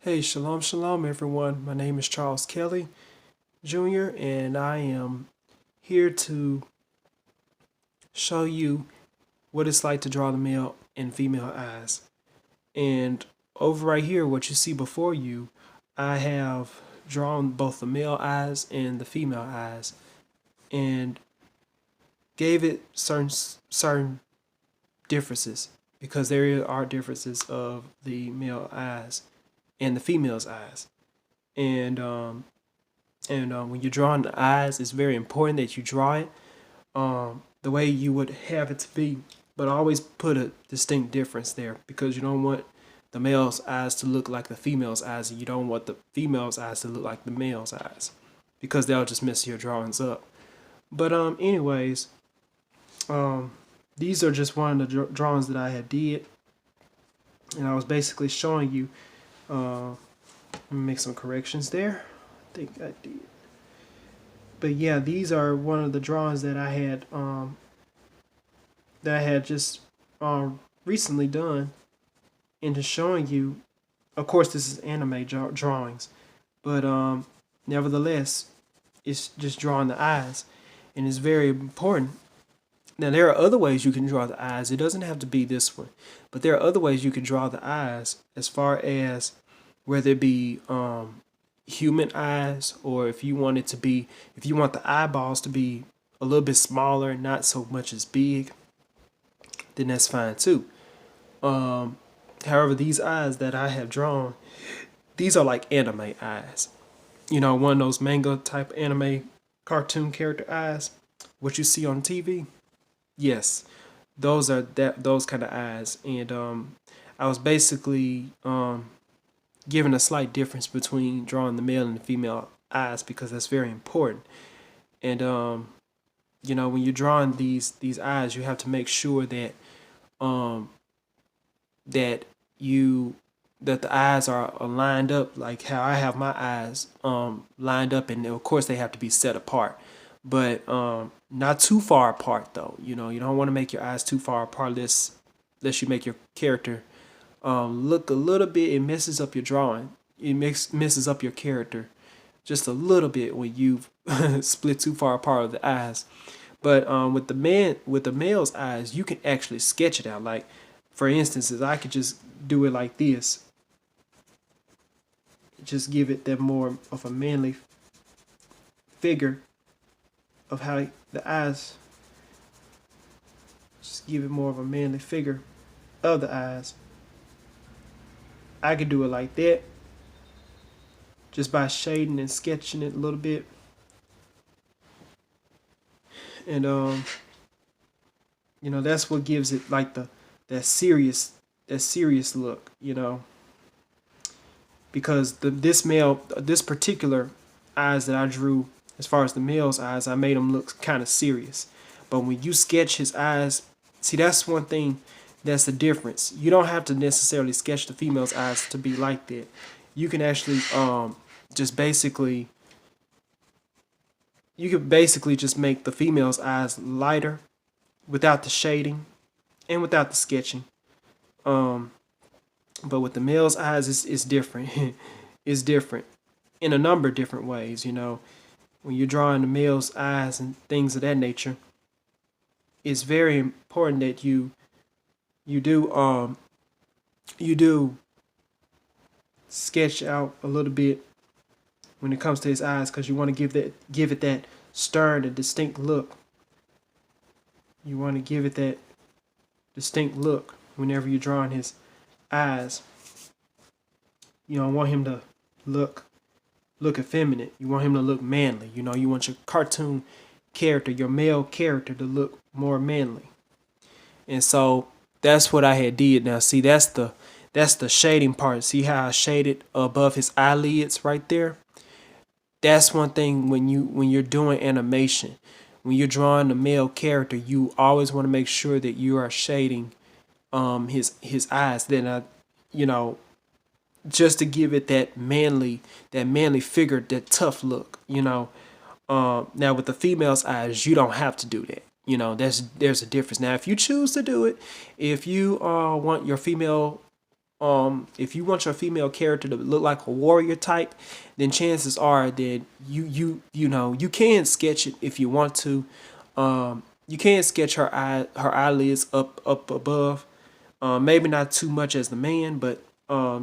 Hey, shalom, shalom, everyone. My name is Charles Kelly Jr., and I am here to show you what it's like to draw the male and female eyes. And over right here, what you see before you, I have drawn both the male eyes and the female eyes, and gave it certain differences because there are differences of the male eyes and the female's eyes. And when you're drawing the eyes, it's very important that you draw it the way you would have it to be. But always put a distinct difference there because you don't want the male's eyes to look like the female's eyes, and you don't want the female's eyes to look like the male's eyes because they'll just mess your drawings up. But anyways, um, these are just one of the drawings that I had did, and I was basically showing you. Let me make some corrections there. I think I did. But yeah, these are one of the drawings that I had just recently done into showing you. Of course, this is anime drawings, but nevertheless, it's just drawing the eyes, and it's very important. Now, there are other ways you can draw the eyes. It doesn't have to be this one, but there are other ways you can draw the eyes, as far as whether it be human eyes, or if you want the eyeballs to be a little bit smaller, not so much as big, then that's fine too. However, these eyes that I have drawn, these are like anime eyes. You know, one of those manga type anime cartoon character eyes, what you see on TV. Yes, those kind of eyes. And I was basically given a slight difference between drawing the male and the female eyes because that's very important. And when you're drawing these eyes, you have to make sure that um, that you that the eyes are lined up like how I have my eyes lined up, and of course they have to be set apart, but not too far apart though. You know, you don't want to make your eyes too far apart unless you make your character look a little bit. It messes up your drawing. It messes up your character just a little bit when you split too far apart of the eyes. But with the male's eyes, you can actually sketch it out. Like, for instance, if I could just do it like this, just give it that more of a manly figure of how the eyes, just give it more of a manly figure of the eyes. I could do it like that, just by shading and sketching it a little bit. And that's what gives it like that serious look, because this particular eyes that I drew, as far as the male's eyes, I made them look kind of serious. But when you sketch his eyes, see, that's one thing that's the difference. You don't have to necessarily sketch the female's eyes to be like that. You can actually just basically you could basically just make the female's eyes lighter without the shading and without the sketching. Um, but with the male's eyes, it's different. It's different in a number of different ways. When you're drawing the male's eyes and things of that nature, it's very important that you do sketch out a little bit when it comes to his eyes, because you want to give it that stern and distinct look. You want to give it that distinct look whenever you're drawing his eyes. You don't want him to look effeminate. You want him to look manly. You want your cartoon character, your male character, to look more manly. And so that's what I had did. Now see, that's the shading part. See how I shaded above his eyelids right there? That's one thing when you're doing animation. When you're drawing the male character, you always want to make sure that you are shading his eyes. Then just to give it that manly figure, that tough look. Now with the female's eyes, you don't have to do that. There's a difference. Now if you choose to do it, if you want your female if you want your female character to look like a warrior type, then chances are that you can sketch it if you want to. You can sketch her eyelids up above. Maybe not too much as the man, but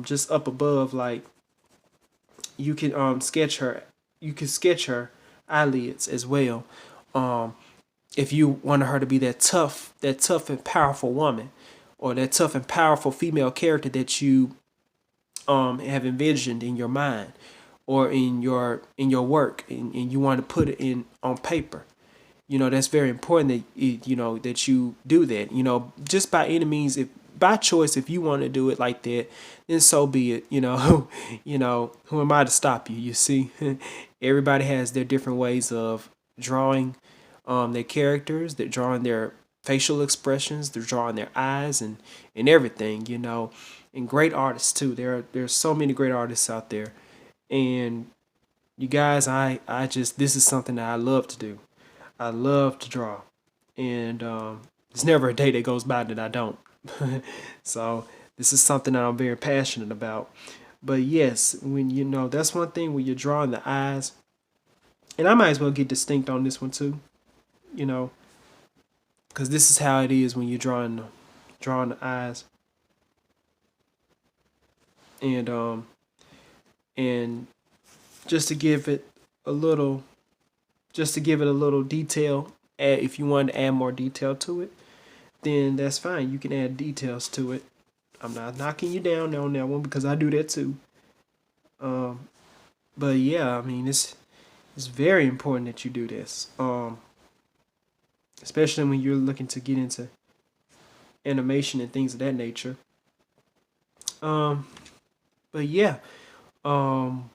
just up above, like you can sketch her. You can sketch her eyelids as well. Um, if you want her to be that tough and powerful woman, or that tough and powerful female character that you have envisioned in your mind, or in your work, and you want to put it in on paper. That's very important that that you do that. Just by any means, if by choice, if you want to do it like that, then so be it. Who am I to stop you? You see, everybody has their different ways of drawing their characters. They're drawing their facial expressions. They're drawing their eyes and everything. And great artists too. There's so many great artists out there, and you guys, I just this is something that I love to do. I love to draw, and there's never a day that goes by that I don't. So this is something that I'm very passionate about. But yes, when that's one thing when you're drawing the eyes, and I might as well get distinct on this one too, you know, because this is how it is when you're drawing the eyes, and and just to give it a little detail. If you want to add more detail to it, then that's fine. You can add details to it. I'm not knocking you down on that one because I do that too. Um, but yeah, I mean it's very important that you do this. Especially when you're looking to get into animation and things of that nature. Um, but yeah, um,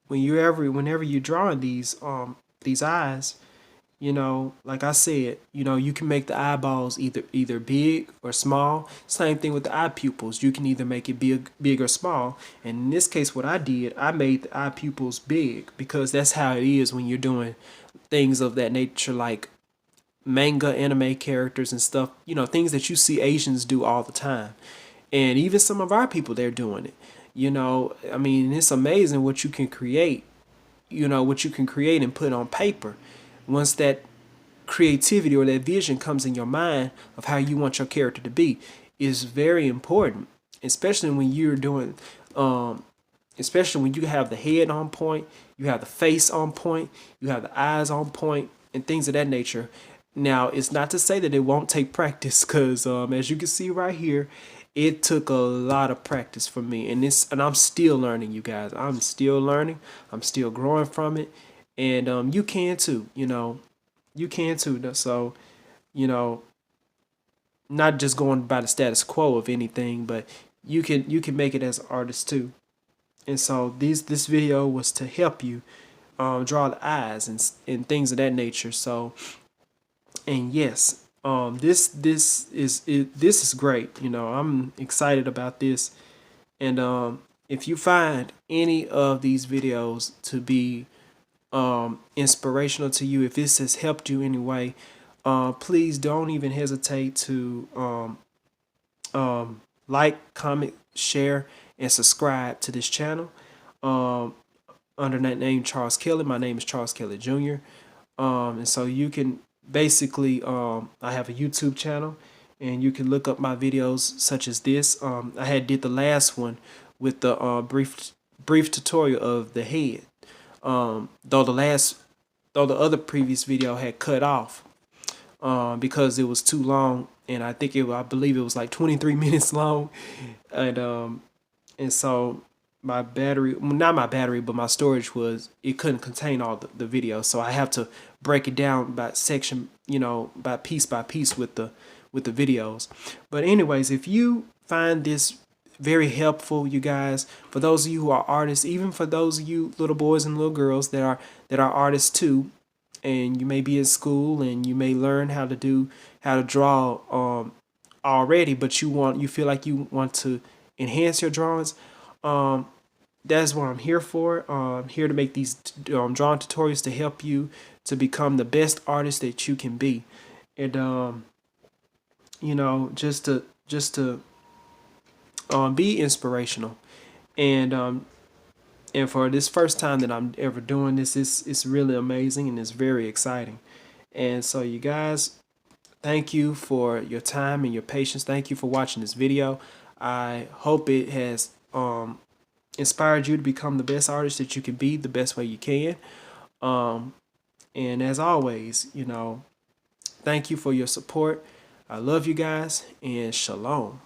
whenever you're drawing these eyes, like I said, you can make the eyeballs either big or small. Same thing with the eye pupils. You can either make it big or small. And in this case, what I did, I made the eye pupils big because that's how it is when you're doing things of that nature, like manga anime characters and stuff. Things that you see Asians do all the time, and even some of our people, they're doing it. I mean, it's amazing what you can create. What you can create and put on paper once that creativity or that vision comes in your mind of how you want your character to be is very important, especially when you're doing especially when you have the head on point, you have the face on point, you have the eyes on point, and things of that nature. Now, it's not to say that it won't take practice, because as you can see right here, it took a lot of practice for me, and I'm still learning, you guys. I'm still learning. I'm still growing from it, and you can too. You can too. So, you know, not just going by the status quo of anything, but you can make it as an artist too. And so this video was to help you draw the eyes and things of that nature. So, and yes, this is great. I'm excited about this. And if you find any of these videos to be inspirational to you, if this has helped you in any way, please don't even hesitate to like, comment, share, and subscribe to this channel. Um, Under that name, Charles Kelly. My name is Charles Kelly Jr. And so you can basically, I have a YouTube channel, and you can look up my videos such as this. I had did the last one with the brief tutorial of the head. Though the other previous video had cut off because it was too long, and I believe it was like 23 minutes long, and so my battery, well, not my battery, but my storage it couldn't contain all the video, so I have to break it down by section, by piece with the videos. But anyways, if you find this very helpful, you guys, for those of you who are artists, even for those of you little boys and little girls that are artists too, and you may be in school and you may learn how to draw already, but you feel like you want to enhance your drawings. That's what I'm here for. I'm here to make these drawing tutorials to help you to become the best artist that you can be. And just to Be inspirational. And for this first time that I'm ever doing this, it's really amazing and it's very exciting. And so you guys, thank you for your time and your patience. Thank you for watching this video. I hope it has inspired you to become the best artist that you can be, the best way you can. Um, and as always, thank you for your support. I love you guys, and shalom.